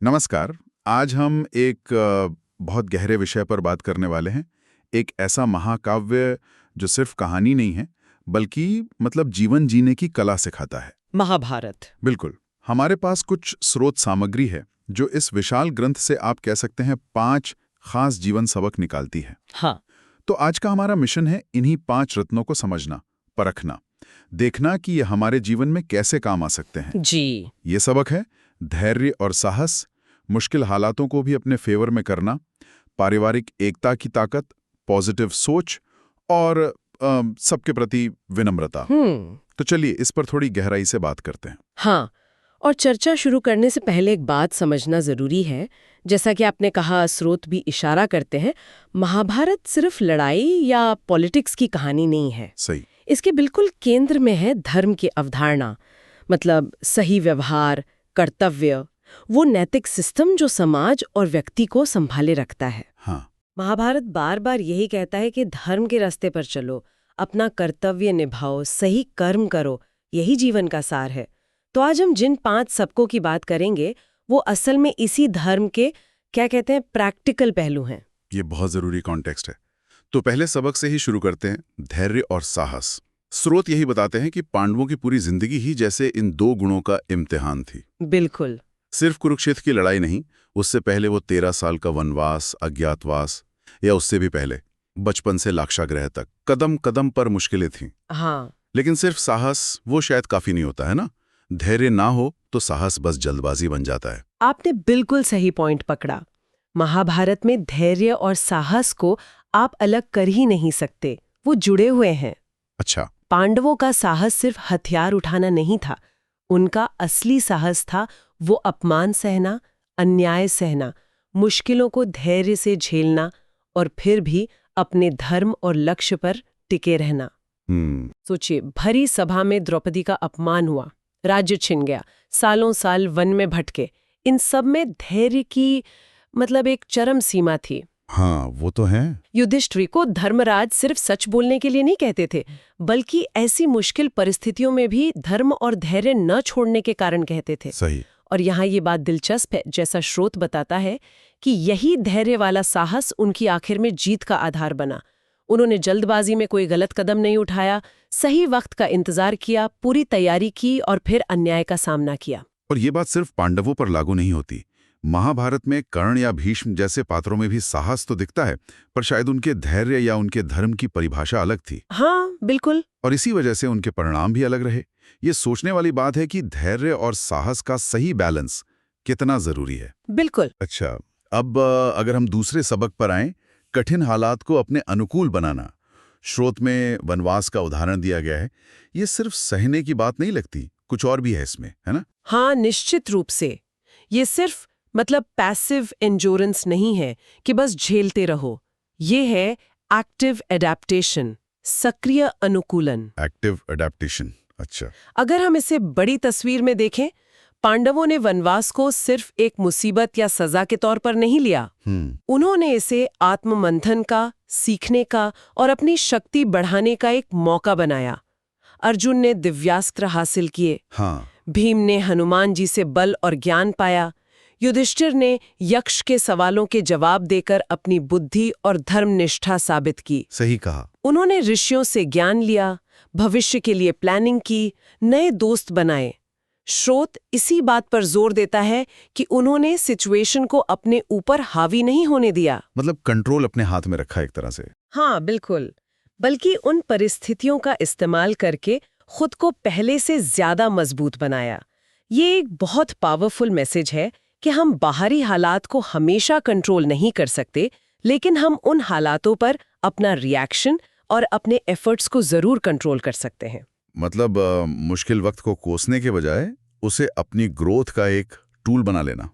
नमस्कार। आज हम एक बहुत गहरे विषय पर बात करने वाले हैं। एक ऐसा महाकाव्य जो सिर्फ कहानी नहीं है, बल्कि जीवन जीने की कला सिखाता है। महाभारत। बिल्कुल। हमारे पास कुछ स्रोत सामग्री है जो इस विशाल ग्रंथ से आप कह सकते हैं 5 खास जीवन सबक निकालती है। हाँ। तो आज का हमारा मिशन है इन्हीं 5 रत्नों को समझना, परखना, देखना कि ये हमारे जीवन में कैसे काम आ सकते हैं। जी। ये सबक है धैर्य और साहस, मुश्किल हालातों को भी अपने फेवर में करना, पारिवारिक एकता की ताकत, पॉजिटिव सोच और सबके प्रति विनम्रता। तो चलिए इस पर थोड़ी गहराई से बात करते हैं। हाँ, और चर्चा शुरू करने से पहले एक बात समझना जरूरी है। जैसा कि आपने कहा, स्रोत भी इशारा करते हैं, महाभारत सिर्फ लड़ाई या पॉलिटिक्स की कहानी नहीं है। सही। इसके बिल्कुल केंद्र में है धर्म की अवधारणा, मतलब सही व्यवहार, कर्तव्य, वो नैतिक सिस्टम जो समाज और व्यक्ति को संभाले रखता है। हाँ। महाभारत बार बार यही कहता है कि धर्म के रास्ते पर चलो, अपना कर्तव्य निभाओ, सही कर्म करो, यही जीवन का सार है। तो आज हम जिन 5 सबकों की बात करेंगे वो असल में इसी धर्म के क्या कहते हैं प्रैक्टिकल पहलू हैं। ये बहुत जरूरी कॉन्टेक्स्ट है। तो पहले सबक से ही शुरू करते हैं, धैर्य और साहस। स्रोत यही बताते हैं कि पांडवों की पूरी जिंदगी ही जैसे इन 2 गुणों का इम्तिहान थी। बिल्कुल। सिर्फ कुरुक्षेत्र की लड़ाई नहीं, उससे पहले वो 13 साल का वनवास, अज्ञातवास, या उससे भी पहले बचपन से लाक्षागृह तक कदम कदम पर मुश्किलें थीं। हाँ। लेकिन सिर्फ साहस वो शायद काफी नहीं होता है ना। धैर्य ना हो तो साहस बस जल्दबाजी बन जाता है। आपने बिल्कुल सही पॉइंट पकड़ा। महाभारत में धैर्य और साहस को आप अलग कर ही नहीं सकते, वो जुड़े हुए हैं। अच्छा। पांडवों का साहस सिर्फ हथियार उठाना नहीं था, उनका असली साहस था वो अपमान सहना, अन्याय सहना, मुश्किलों को धैर्य से झेलना और फिर भी अपने धर्म और लक्ष्य पर टिके रहना। सोचिए, भरी सभा में द्रौपदी का अपमान हुआ, राज्य छिन गया, सालों साल वन में भटके, इन सब में धैर्य की एक चरम सीमा थी। हाँ, वो तो है। युधिष्ठिर को धर्मराज सिर्फ सच बोलने के लिए नहीं कहते थे, बल्कि ऐसी मुश्किल परिस्थितियों में भी धर्म और धैर्य न छोड़ने के कारण कहते थे। सही। और यहाँ ये बात दिलचस्प है, जैसा स्रोत बताता है कि यही धैर्य वाला साहस उनकी आखिर में जीत का आधार बना। उन्होंने जल्दबाजी में कोई गलत कदम नहीं उठाया, सही वक्त का इंतजार किया, पूरी तैयारी की और फिर अन्याय का सामना किया। और ये बात सिर्फ पांडवों पर लागू नहीं होती। महाभारत में कर्ण या भीष्म जैसे पात्रों में भी साहस तो दिखता है, पर शायद उनके धैर्य या उनके धर्म की परिभाषा अलग थी। हाँ, बिल्कुल। और इसी वजह से उनके परिणाम भी अलग रहे। ये सोचने वाली बात है कि धैर्य और साहस का सही बैलेंस कितना जरूरी है। बिल्कुल। अच्छा, अब अगर हम दूसरे सबक पर आएं, कठिन हालात को अपने अनुकूल बनाना। स्रोत में वनवास का उदाहरण दिया गया है। ये सिर्फ सहने की बात नहीं लगती, कुछ और भी है इसमें, है ना? हाँ, निश्चित रूप से। ये सिर्फ पैसिव एंड्योरेंस नहीं है कि बस झेलते रहो। ये है एक्टिव एडेप्टेशन, सक्रिय अनुकूलन। Active adaptation. अच्छा। अगर हम इसे बड़ी तस्वीर में देखें, पांडवों ने वनवास को सिर्फ एक मुसीबत या सजा के तौर पर नहीं लिया। उन्होंने इसे आत्ममंथन का, सीखने का और अपनी शक्ति बढ़ाने का एक मौका बनाया। अर्जुन ने दिव्यास्त्र हासिल किए। हाँ। भीम ने हनुमान जी से बल और ज्ञान पाया। युधिष्ठिर ने यक्ष के सवालों के जवाब देकर अपनी बुद्धि और धर्मनिष्ठा साबित की। सही कहा। उन्होंने ऋषियों से ज्ञान लिया, भविष्य के लिए प्लानिंग की, नए दोस्त बनाए। स्रोत इसी बात पर जोर देता है कि उन्होंने सिचुएशन को अपने ऊपर हावी नहीं होने दिया, कंट्रोल अपने हाथ में रखा एक तरह से। हाँ, बिल्कुल। बल्कि उन परिस्थितियों का इस्तेमाल करके खुद को पहले से ज्यादा मजबूत बनाया। ये एक बहुत पावरफुल मैसेज है कि हम बाहरी हालात को हमेशा कंट्रोल नहीं कर सकते, लेकिन हम उन हालातों पर अपना रिएक्शन और अपने एफर्ट्स को जरूर कंट्रोल कर सकते हैं। मुश्किल वक्त को कोसने के बजाय उसे अपनी ग्रोथ का एक टूल बना लेना।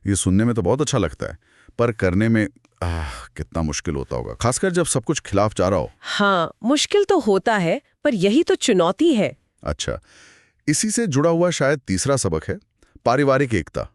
ये सुनने में तो बहुत अच्छा लगता है, पर करने में कितना मुश्किल होता होगा, खासकर जब सब कुछ खिलाफ जा रहा हो। हाँ, मुश्किल तो होता है, पर यही तो चुनौती है। अच्छा, इसी से जुड़ा हुआ शायद तीसरा सबक है, पारिवारिक एकता।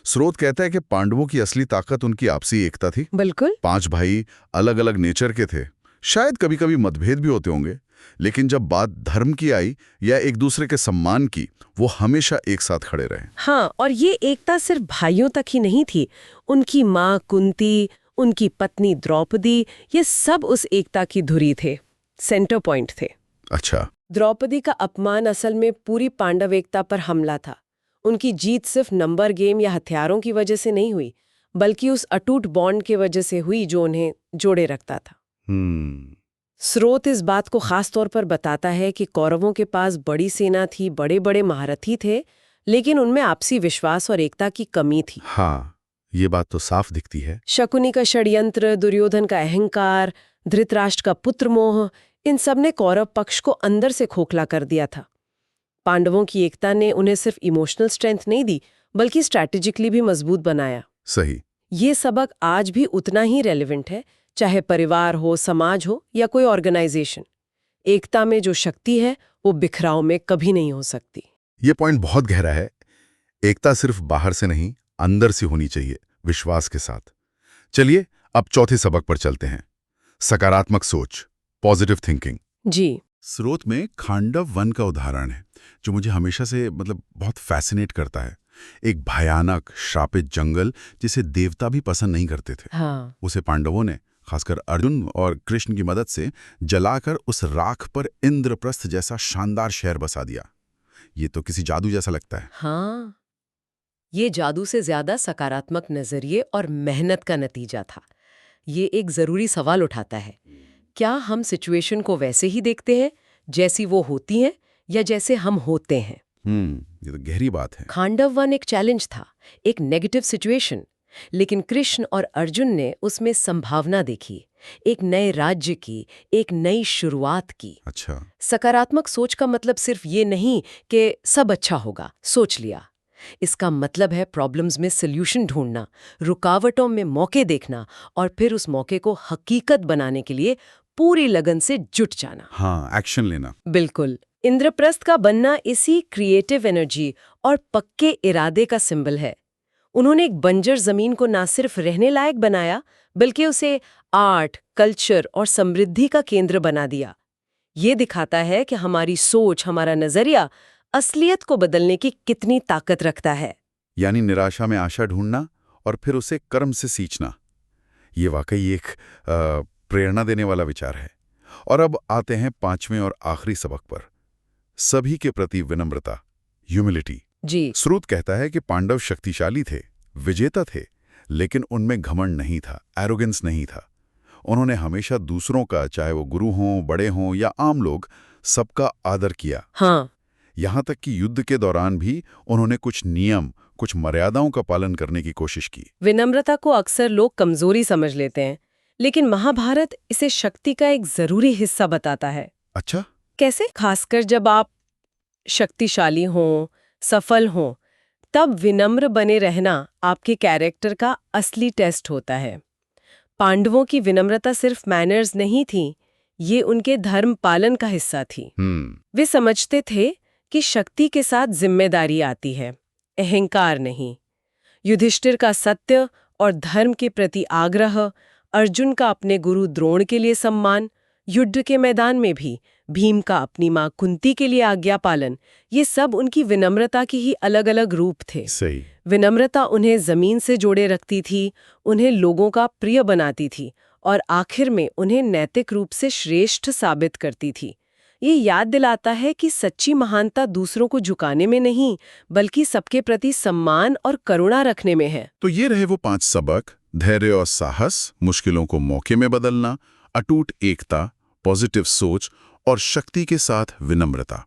स्रोत कहता है कि पांडवों की असली ताकत उनकी आपसी एकता थी। बिल्कुल। 5 भाई अलग अलग नेचर के थे, शायद कभी कभी मतभेद भी होते होंगे, लेकिन जब बात धर्म की आई या एक दूसरे के सम्मान की, वो हमेशा एक साथ खड़े रहे। हाँ, और ये एकता सिर्फ भाइयों तक ही नहीं थी। उनकी माँ कुंती, उनकी पत्नी द्रौपदी, ये सब उस एकता की धुरी थे, सेंटर पॉइंट थे। अच्छा। द्रौपदी का अपमान असल में पूरी पांडव एकता पर हमला था। उनकी जीत सिर्फ नंबर गेम या हथियारों की वजह से नहीं हुई, बल्कि उस अटूट बॉन्ड की वजह से हुई जो उन्हें जोड़े रखता था। स्रोत इस बात को खास तौर पर बताता है कि कौरवों के पास बड़ी सेना थी, बड़े बड़े महारथी थे, लेकिन उनमें आपसी विश्वास और एकता की कमी थी। हाँ, ये बात तो साफ दिखती है। शकुनी का षड्यंत्र, दुर्योधन का अहंकार, धृतराष्ट्र का पुत्र मोह, इन सब ने कौरव पक्ष को अंदर से खोखला कर दिया था। पांडवों की एकता ने उन्हें सिर्फ इमोशनल स्ट्रेंथ नहीं दी, बल्कि स्ट्रैटेजिकली भी मजबूत बनाया। सही। ये सबक आज भी उतना ही रेलेवेंट है, चाहे परिवार हो, समाज हो या कोई ऑर्गेनाइजेशन। एकता में जो शक्ति है वो बिखराव में कभी नहीं हो सकती। ये पॉइंट बहुत गहरा है। एकता सिर्फ बाहर से नहीं, अंदर से होनी चाहिए, विश्वास के साथ। चलिए अब चौथे सबक पर चलते हैं, सकारात्मक सोच, पॉजिटिव थिंकिंग। जी। स्रोत में खांडव वन का उदाहरण है जो मुझे हमेशा से बहुत फैसिनेट करता है। एक भयानक श्रापित जंगल जिसे देवता भी पसंद नहीं करते थे। हाँ। उसे पांडवों ने, खासकर अर्जुन और कृष्ण की मदद से, जलाकर उस राख पर इंद्रप्रस्थ जैसा शानदार शहर बसा दिया। ये तो किसी जादू जैसा लगता है। हाँ, ये जादू से ज्यादा सकारात्मक नजरिए और मेहनत का नतीजा था। ये एक जरूरी सवाल उठाता है, क्या हम सिचुएशन को वैसे ही देखते हैं जैसी वो होती हैं, या जैसे हम होते हैं? ये तो गहरी बात है। खांडव वन एक चैलेंज था, एक नेगेटिव सिचुएशन, लेकिन कृष्ण और अर्जुन ने उसमें संभावना देखी, एक नए राज्य की, एक नई शुरुआत की। अच्छा। सकारात्मक सोच का मतलब सिर्फ ये नहीं कि सब अच्छा होगा, सोच लिया। इसका मतलब है प्रॉब्लम्स में सॉल्यूशन ढूंढना, रुकावटों में मौके देखना और फिर उस मौके को हकीकत बनाने के लिए पूरी लगन से जुट जाना। हाँ, एक्शन लेना। बिल्कुल। इंद्रप्रस्थ का बनना इसी क्रिएटिव एनर्जी और पक्के इरादे का सिंबल है। उन्होंने एक बंजर जमीन को ना सिर्फ रहने लायक बनाया, बल्कि उसे आर्ट, कल्चर और समृद्धि का केंद्र बना दिया। ये दिखाता है कि हमारी सोच, हमारा नजरिया असलियत को बदलने की कितनी ताकत रखता है। यानी निराशा में आशा ढूंढना और फिर उसे कर्म से सींचना। ये वाकई एक प्रेरणा देने वाला विचार है। और अब आते हैं पांचवें और आखिरी सबक पर, सभी के प्रति विनम्रता, ह्यूमिलिटी। जी। स्रोत कहता है कि पांडव शक्तिशाली थे, विजेता थे, लेकिन उनमें घमंड नहीं था, एरोगेंस नहीं था। उन्होंने हमेशा दूसरों का, चाहे वो गुरु हों, बड़े हों या आम लोग, सबका आदर किया। हाँ। यहाँ तक कि युद्ध के दौरान भी उन्होंने कुछ नियम, कुछ मर्यादाओं का पालन करने की कोशिश की। विनम्रता को अक्सर लोग कमजोरी समझ लेते हैं, लेकिन महाभारत इसे शक्ति का एक जरूरी हिस्सा बताता है। अच्छा? कैसे? खासकर जब आप शक्तिशाली हों, सफल हों, तब विनम्र बने रहना आपके कैरेक्टर का असली टेस्ट होता है। पांडवों की विनम्रता सिर्फ मैनर्स नहीं थी, ये उनके धर्म पालन का हिस्सा थी। वे समझते थे कि शक्ति के साथ जिम्मेदारी आती है, अहंकार नहीं। युधिष्ठिर का सत्य और धर्म के प्रति आग्रह, अर्जुन का अपने गुरु द्रोण के लिए सम्मान, युद्ध के मैदान में भी भीम का अपनी मां कुंती के लिए आज्ञा पालन, ये सब उनकी विनम्रता के ही अलग अलग रूप थे। सही। विनम्रता उन्हें जमीन से जोड़े रखती थी, उन्हें लोगों का प्रिय बनाती थी और आखिर में उन्हें नैतिक रूप से श्रेष्ठ साबित करती थी। ये याद दिलाता है कि सच्ची महानता दूसरों को झुकाने में नहीं, बल्कि सबके प्रति सम्मान और करुणा रखने में है। तो ये रहे वो 5 सबक, धैर्य और साहस, मुश्किलों को मौके में बदलना, अटूट एकता, पॉजिटिव सोच और शक्ति के साथ विनम्रता।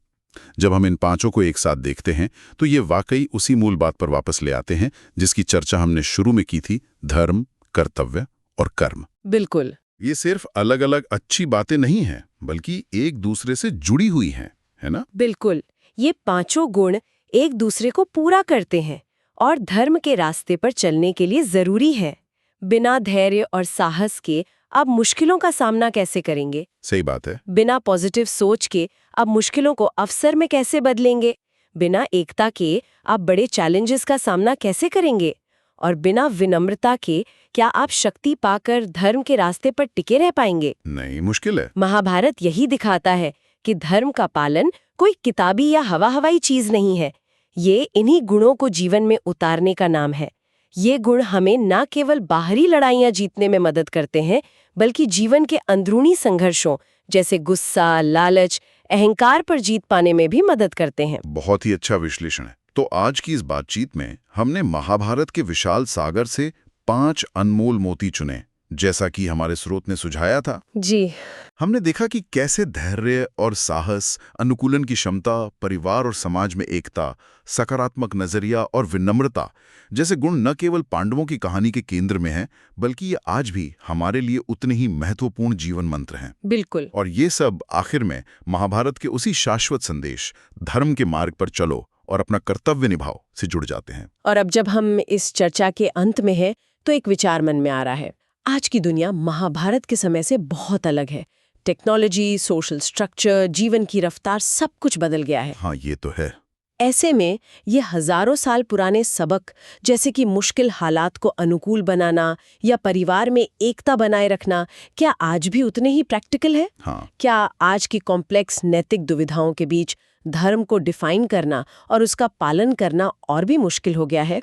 जब हम इन 5 को एक साथ देखते हैं तो ये वाकई उसी मूल बात पर वापस ले आते हैं जिसकी चर्चा हमने शुरू में की थी, धर्म, कर्तव्य और कर्म। बिल्कुल। ये सिर्फ अलग अलग अच्छी बातें नहीं हैं, बल्कि एक दूसरे से जुड़ी हुई हैं, है ना? बिल्कुल। ये 5 गुण एक दूसरे को पूरा करते हैं और धर्म के रास्ते पर चलने के लिए जरूरी है। बिना धैर्य और साहस के आप मुश्किलों का सामना कैसे करेंगे? सही बात है। बिना पॉजिटिव सोच के आप मुश्किलों को अवसर में कैसे बदलेंगे? बिना एकता के आप बड़े चैलेंजेस का सामना कैसे करेंगे? और बिना विनम्रता के क्या आप शक्ति पाकर धर्म के रास्ते पर टिके रह पाएंगे? नहीं, मुश्किल है। महाभारत यही दिखाता है कि धर्म का पालन कोई किताबी या हवा हवाई चीज नहीं है। ये इन्हीं गुणों को जीवन में उतारने का नाम है। ये गुण हमें न केवल बाहरी लड़ाइयां जीतने में मदद करते हैं, बल्कि जीवन के अंदरूनी संघर्षों जैसे गुस्सा, लालच, अहंकार पर जीत पाने में भी मदद करते हैं। बहुत ही अच्छा विश्लेषण है। तो आज की इस बातचीत में हमने महाभारत के विशाल सागर से 5 अनमोल मोती चुने, जैसा कि हमारे स्रोत ने सुझाया था। जी। हमने देखा कि कैसे धैर्य और साहस, अनुकूलन की क्षमता, परिवार और समाज में एकता, सकारात्मक नजरिया और विनम्रता जैसे गुण न केवल पांडवों की कहानी के केंद्र में हैं, बल्कि ये आज भी हमारे लिए उतने ही महत्वपूर्ण जीवन मंत्र हैं। बिल्कुल। और ये सब आखिर में महाभारत के उसी शाश्वत संदेश, धर्म के मार्ग पर चलो और अपना कर्तव्य निभाओ से जुड़ जाते हैं। और अब जब हम इस चर्चा के अंत में हैं, तो एक विचार मन में आ रहा है। आज की दुनिया महाभारत के समय से बहुत अलग है। टेक्नोलॉजी, सोशल स्ट्रक्चर, जीवन की रफ्तार, सब कुछ बदल गया है। हाँ, ये तो है। ऐसे में ये हजारों साल पुराने सबक, जैसे कि मुश्किल हालात को अनुकूल बनाना या परिवार में एकता बनाए रखना, क्या आज भी उतने ही प्रैक्टिकल है? हाँ। क्या आज की कॉम्प्लेक्स नैतिक दुविधाओं के बीच धर्म को डिफाइन करना और उसका पालन करना और भी मुश्किल हो गया है?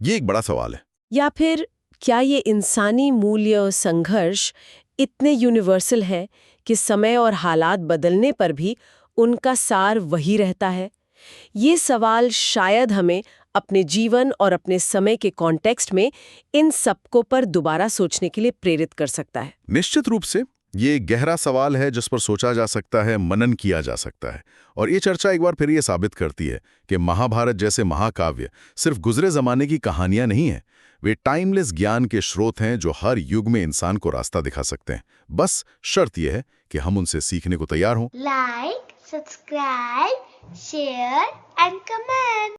ये एक बड़ा सवाल है। या फिर क्या ये इंसानी मूल्य और संघर्ष इतने यूनिवर्सल हैं कि समय और हालात बदलने पर भी उनका सार वही रहता है? ये सवाल शायद हमें अपने जीवन और अपने समय के कॉन्टेक्स्ट में इन सबको पर दोबारा सोचने के लिए प्रेरित कर सकता है। निश्चित रूप से ये एक गहरा सवाल है जिस पर सोचा जा सकता है, मनन किया जा सकता है। और ये चर्चा एक बार फिर ये साबित करती है कि महाभारत जैसे महाकाव्य सिर्फ गुजरे जमाने की कहानियां नहीं हैं, वे टाइमलेस ज्ञान के स्रोत हैं जो हर युग में इंसान को रास्ता दिखा सकते हैं। बस शर्त यह है कि हम उनसे सीखने को तैयार हों। Like, subscribe, share and comment.